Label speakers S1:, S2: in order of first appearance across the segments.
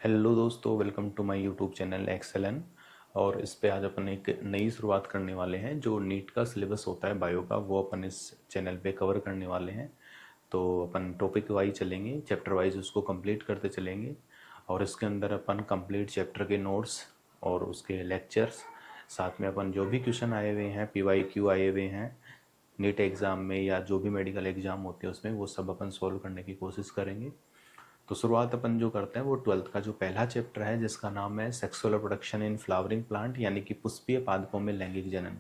S1: Hello दोस्तों, welcome to my YouTube channel Excellon. और इस पे आज अपन एक नई शुरुआत करने वाले हैं। जो नीट का सिलेबस होता है बायो का, वो अपन इस चैनल पे कवर करने वाले हैं। तो अपन टॉपिक वाइज चलेंगे, चैप्टर वाइज उसको कंप्लीट करते चलेंगे। और इसके अंदर अपन कंप्लीट चैप्टर के नोट्स और उसके लेक्चर्स, साथ में अपन जो भी क्वेश्चन आए हुए हैं, PYQ आए हुए हैं नीट एग्ज़ाम में या जो भी मेडिकल एग्ज़ाम होते हैं उसमें, वो सब अपन सॉल्व करने की कोशिश करेंगे। तो शुरुआत अपन जो करते हैं वो 12th का जो पहला चैप्टर है, जिसका नाम है sexual reproduction in flowering plant, यानी कि पुष्पीय पादपों में लैंगिक जनन।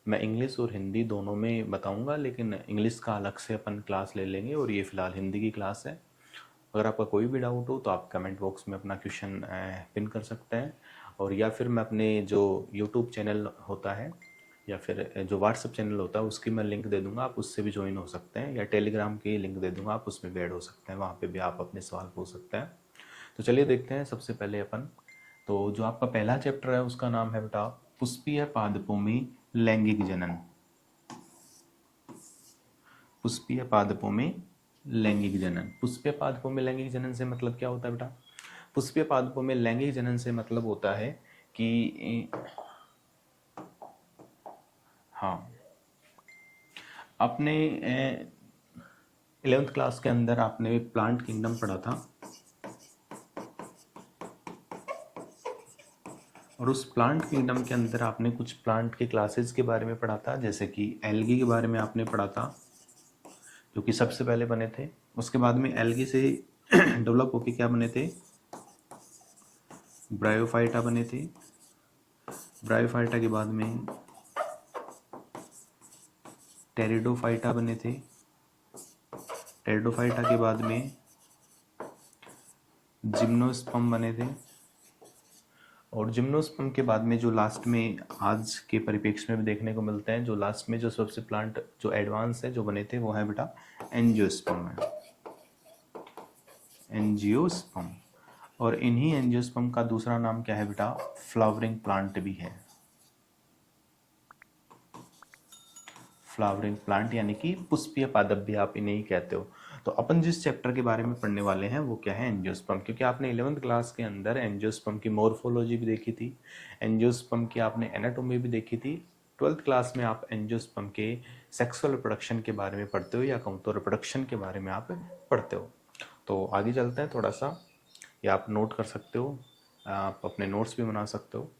S1: मैं इंग्लिश और हिंदी दोनों में बताऊंगा, लेकिन इंग्लिश का अलग से अपन क्लास ले लेंगे और ये फिलहाल हिंदी की क्लास है। अगर आपका कोई भी डाउट हो तो आप कमेंट बॉक्स में अपना क्वेश्चन पिन कर सकते हैं, और या फिर मैं अपने जो यूट्यूब चैनल होता है या फिर जो व्हाट्सएप चैनल होता है उसकी मैं लिंक दे दूंगा, आप उससे भी ज्वाइन हो सकते हैं, या टेलीग्राम की लिंक दे दूंगा, आप उसमें भी ऐड हो सकते हैं, वहाँ पे भी आप अपने सवाल पूछ सकते हैं। तो चलिए देखते हैं। सबसे पहले अपन, तो जो आपका पहला चैप्टर है उसका नाम है बेटा पुष्पीय पादपों में लैंगिक जनन। पुष्पीय पादपों में लैंगिक जनन। पुष्पीय पादपों में लैंगिक जनन से मतलब क्या होता है बेटा? पुष्पीय पादपों में लैंगिक जनन से मतलब होता है कि हाँ, आपने 11th क्लास के अंदर आपने प्लांट किंगडम पढ़ा था, और उस प्लांट किंगडम के अंदर आपने कुछ प्लांट के क्लासेस के बारे में पढ़ा था, जैसे कि एल्गी के बारे में आपने पढ़ा था, जो कि सबसे पहले बने थे। उसके बाद में एल्गी से डेवलप होके क्या बने थे? ब्रायोफाइटा बने थे। ब्रायोफाइटा के बाद में टेरिडोफाइटा बने थे। टेरिडोफाइटा के बाद में जिम्नोस्पर्म बने थे। और जिम्नोस्पर्म के बाद में जो लास्ट में आज के परिप्रेक्ष्य में भी देखने को मिलते हैं, जो लास्ट में जो सबसे प्लांट जो एडवांस है जो बने थे, वो है बेटा एंजियोस्पर्म है। एंजियोस्पर्म। और इन्हीं एंजियोस्पर्म का दूसरा नाम क्या है बेटा? फ्लावरिंग प्लांट भी है। फ्लावरिंग प्लांट यानी कि पुष्पीय पादप भी आप इन्हें ही कहते हो। तो अपन जिस चैप्टर के बारे में पढ़ने वाले हैं वो क्या है? एंजियोस्पर्म। क्योंकि आपने 11th क्लास के अंदर एंजियोस्पर्म की मॉर्फोलॉजी भी देखी थी, एंजियोस्पर्म की आपने एनाटोमी भी देखी थी। 12th क्लास में आप एंजियोस्पर्म के सेक्सुअल रिप्रोडक्शन के बारे में पढ़ते हो, या कहूँ तो रिप्रोडक्शन के बारे में आप पढ़ते हो। तो आगे चलते हैं थोड़ा सा, या आप नोट कर सकते हो, आप अपने नोट्स भी बना सकते हो।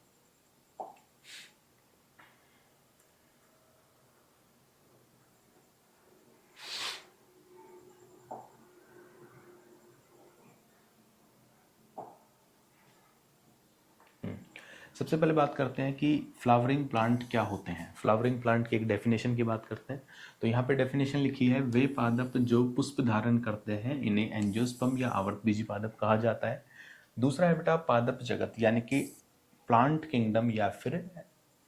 S1: सबसे पहले बात करते हैं कि फ्लावरिंग प्लांट क्या होते हैं। फ्लावरिंग प्लांट की एक डेफिनेशन की बात करते हैं। तो यहाँ पे डेफिनेशन लिखी है, वे पादप जो पुष्प धारण करते हैं इन्हें एंजियोस्पर्म या आवर्तबीजी पादप कहा जाता है। दूसरा है बेटा पादप जगत, यानी कि प्लांट किंगडम या फिर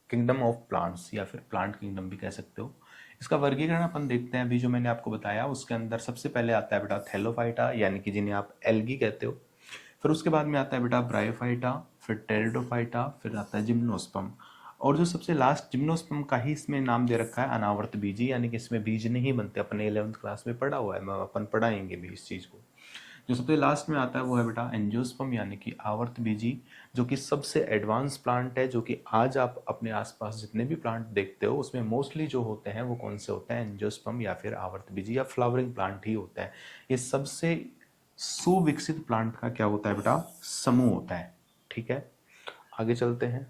S1: किंगडम ऑफ प्लांट्स, या फिर प्लांट किंगडम भी कह सकते हो। इसका वर्गीकरण अपन देखते हैं। अभी जो मैंने आपको बताया उसके अंदर सबसे पहले आता है बेटा थैलोफाइटा, यानी कि जिन्हें आप एल्गी कहते हो। फिर उसके बाद में आता है बेटा ब्रायोफाइटा, फिर टेरिडोफाइटा, फिर आता है जिम्नोस्पर्म। और जो सबसे लास्ट जिम्नोस्पर्म का ही इसमें नाम दे रखा है अनावर्त बीजी, यानी कि इसमें बीज नहीं बनते। अपने 11th क्लास में पढ़ा हुआ है, मैं अपन पढ़ाएंगे भी इस चीज़ को। जो सबसे लास्ट में आता है वो है बेटा एंजियोस्पर्म, यानी कि आवर्त बीजी, जो कि सबसे एडवांस प्लांट है। जो कि आज आप अपने आसपास जितने भी प्लांट देखते हो उसमें मोस्टली जो होते हैं वो कौन से होते हैं? एंजियोस्पर्म या फिर आवर्त बीजी या फ्लावरिंग प्लांट ही होता है। ये सबसे सुविकसित प्लांट का क्या होता है बेटा? समूह होता है। ठीक है, आगे चलते हैं।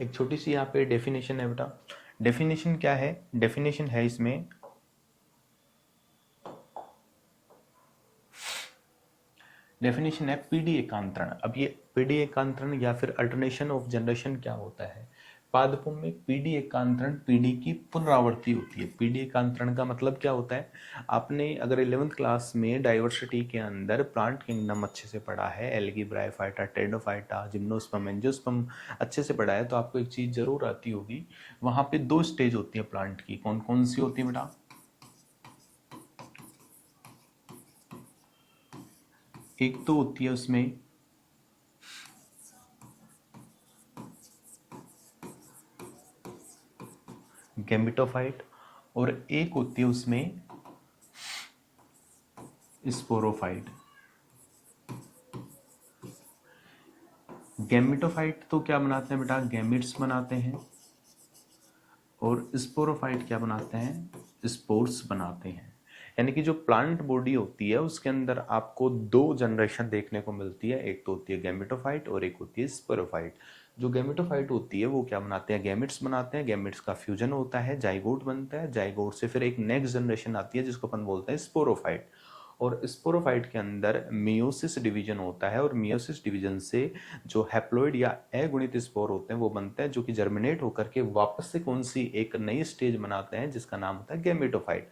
S1: एक छोटी सी यहाँ पे डेफिनेशन है बेटा। डेफिनेशन क्या है? डेफिनेशन है इसमें, डेफिनेशन है पीडी एकांतरण। अब ये पीडी एकांतरण या फिर अल्टरनेशन ऑफ जनरेशन क्या होता है? पादपों में पीडी एकांतरण, पीढ़ी की पुनरावृत्ति होती है। पीडी एकांतरण का मतलब क्या होता है? आपने अगर 11th क्लास में डाइवर्सिटी के अंदर प्लांट किंगडम अच्छे से पढ़ा है, algae, bryophyta, pteridophyta, gymnosperm, angiosperm अच्छे से पढ़ा है, तो आपको एक चीज़ जरूर आती होगी। वहाँ पे 2 स्टेज होती है प्लांट की। कौन कौन सी होती है बेटा? एक तो होती है उसमें गैमेटोफाइट, और एक होती है उसमें स्पोरोफाइट। गैमेटोफाइट तो क्या बनाते हैं बेटा, गैमिट्स बनाते हैं, और स्पोरोफाइट क्या बनाते हैं, स्पोर्स बनाते हैं। यानी कि जो प्लांट बॉडी होती है उसके अंदर आपको दो जनरेशन देखने को मिलती है, एक तो होती है गैमेटोफाइट और एक होती है स्पोरोफाइट। जो गैमेटोफाइट होती है वो क्या बनाते हैं, गैमेट्स बनाते हैं, गैमेट्स का फ्यूजन होता है, जाइगोट बनता है, जाइगोट से फिर एक नेक्स्ट जनरेशन आती है जिसको अपन बोलते हैं स्पोरोफाइट। और स्पोरोफाइट के अंदर मियोसिस डिवीजन होता है, और मियोसिस डिवीजन से जो हैप्लॉइड या अगुणित स्पोर होते हैं वो बनते हैं, जो कि जर्मिनेट होकर के वापस से कौन सी एक नई स्टेज बनाते हैं जिसका नाम होता है गैमेटोफाइट।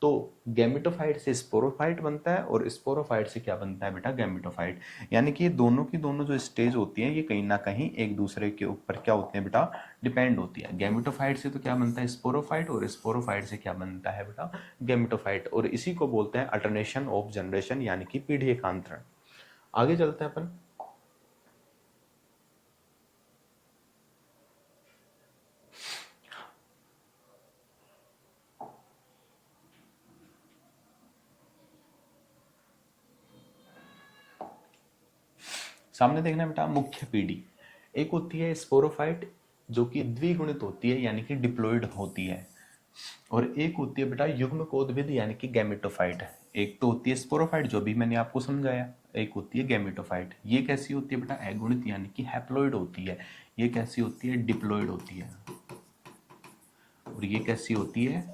S1: तो गैमेटोफाइट से स्पोरोफाइट बनता है और स्पोरोफाइट से क्या बनता है बेटा, गैमेटोफाइट। यानी कि दोनों की दोनों जो स्टेज होती हैं ये कहीं ना कहीं एक दूसरे के ऊपर क्या होते हैं बेटा, डिपेंड होती है। गैमेटोफाइट से तो क्या बनता है, स्पोरोफाइट, और स्पोरोफाइट से क्या बनता है बेटा, गैमेटोफाइट। और इसी को बोलते हैं अल्टरनेशन ऑफ जनरेशन, यानी कि पीढ़ी एकांतरण। आगे चलते हैं अपन। सामने देखना बेटा, मुख्य पीढ़ी एक होती है स्पोरोफाइट जो कि द्विगुणित होती है यानी कि डिप्लॉइड होती है, और एक होती है बेटा युग्मकोद्भिद यानी कि गैमेटोफाइट। एक तो होती है स्पोरोफाइट जो भी मैंने आपको समझाया, एक होती है गैमेटोफाइट। ये कैसी होती है बेटा, अगुणित यानी कि हैप्लॉइड होती है। ये कैसी होती है, डिप्लॉइड होती है। और ये कैसी होती है,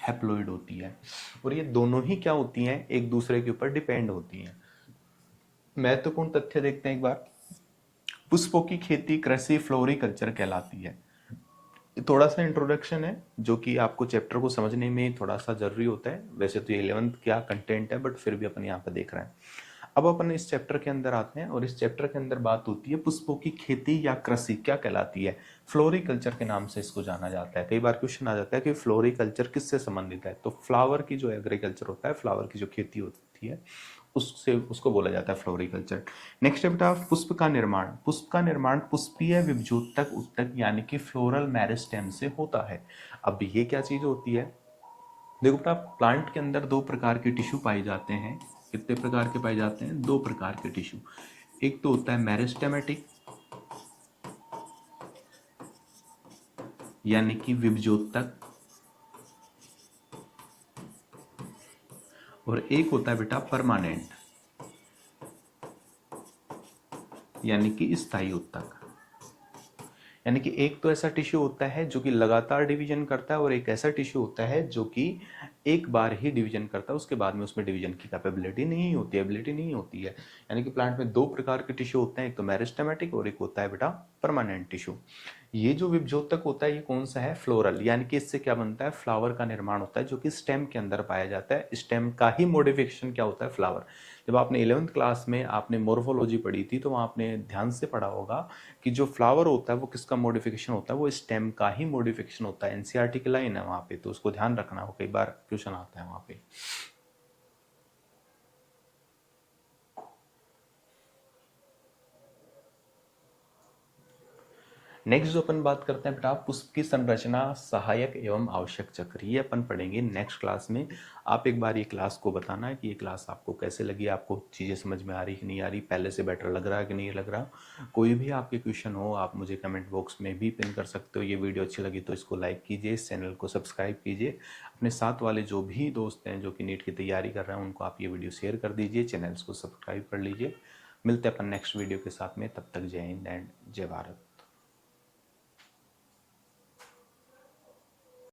S1: हैप्लॉइड होती है। और ये दोनों ही क्या होती हैं, एक दूसरे के ऊपर डिपेंड होती हैं। महत्वपूर्ण तथ्य देखते हैं एक बार। पुष्पों की खेती कृषि फ्लोरिकल्चर कहलाती है। थोड़ा सा इंट्रोडक्शन है जो कि आपको चैप्टर को समझने में थोड़ा सा जरूरी होता है। वैसे तो ये 11th क्या कंटेंट है, बट फिर भी अपन यहाँ पे देख रहे हैं। अब अपन इस चैप्टर के अंदर आते हैं, और इस चैप्टर के अंदर बात होती है पुष्पों की खेती या कृषि क्या कहलाती है। फ्लोरिकल्चर के नाम से इसको जाना जाता है। कई बार क्वेश्चन आ जाता है कि फ्लोरिकल्चर किससे संबंधित है, तो फ्लावर की जो एग्रीकल्चर होता है, फ्लावर की जो खेती होती है उससे उसको बोला जाता है फ्लोरिकल्चर। नेक्स्ट है बेटा पुष्प का निर्माण। पुष्प का निर्माण पुष्पीय विभजोतक उत्तक यानी कि फ्लोरल मेरिस्टेम से होता है। अब ये क्या चीज होती है, देखो बेटा प्लांट के अंदर दो प्रकार के टिश्यू पाए जाते हैं। कितने प्रकार के पाए जाते हैं, दो प्रकार के टिश्यू। एक तो होता है मेरिस्टेमेटिक यानी कि विभजोतक, और एक होता है बेटा परमानेंट यानी कि स्थायी उत्तक। यानी कि एक तो ऐसा टिश्यू होता है जो कि लगातार डिवीजन करता है, और एक ऐसा टिश्यू होता है जो कि एक बार ही डिवीजन करता है, उसके बाद में उसमें डिवीजन की कैपेबिलिटी नहीं होती है, एबिलिटी नहीं होती है। यानी कि प्लांट में दो प्रकार के टिश्यू होते हैं, एक तो मेरिस्टेमेटिक और एक होता है बेटा परमानेंट टिश्यू। ये जो विभजोतक होता है ये कौन सा है, फ्लोरल, यानी कि इससे क्या बनता है, फ्लावर का निर्माण होता है जो कि स्टेम के अंदर पाया जाता है। स्टेम का ही मॉडिफिकेशन क्या होता है, फ्लावर। जब आपने 11th क्लास में आपने मोर्फोलॉजी पढ़ी थी तो वहाँ आपने ध्यान से पढ़ा होगा कि जो फ्लावर होता है वो किसका मॉडिफिकेशन होता है, वो स्टेम का ही मॉडिफिकेशन होता है। एनसीईआरटी की लाइन है वहाँ पे, तो उसको ध्यान रखना हो, कई बार क्वेश्चन आता है वहाँ पे। नेक्स्ट जो अपन बात करते हैं बेटा पुष्प की संरचना, सहायक एवं आवश्यक चक्र, ये अपन पढ़ेंगे नेक्स्ट क्लास में। आप एक बार ये क्लास को बताना है कि ये क्लास आपको कैसे लगी, आपको चीज़ें समझ में आ रही कि नहीं आ रही, पहले से बेटर लग रहा है कि नहीं लग रहा। कोई भी आपके क्वेश्चन हो आप मुझे कमेंट बॉक्स में भी पिन कर सकते हो। ये वीडियो अच्छी लगी तो इसको लाइक कीजिए, इस चैनल को सब्सक्राइब कीजिए। अपने साथ वाले जो भी दोस्त हैं जो कि नीट की तैयारी कर रहे हैं उनको आप ये वीडियो शेयर कर दीजिए, चैनल्स को सब्सक्राइब कर लीजिए। मिलते हैं अपन नेक्स्ट वीडियो के साथ में, तब तक जय हिंद एंड जय भारत।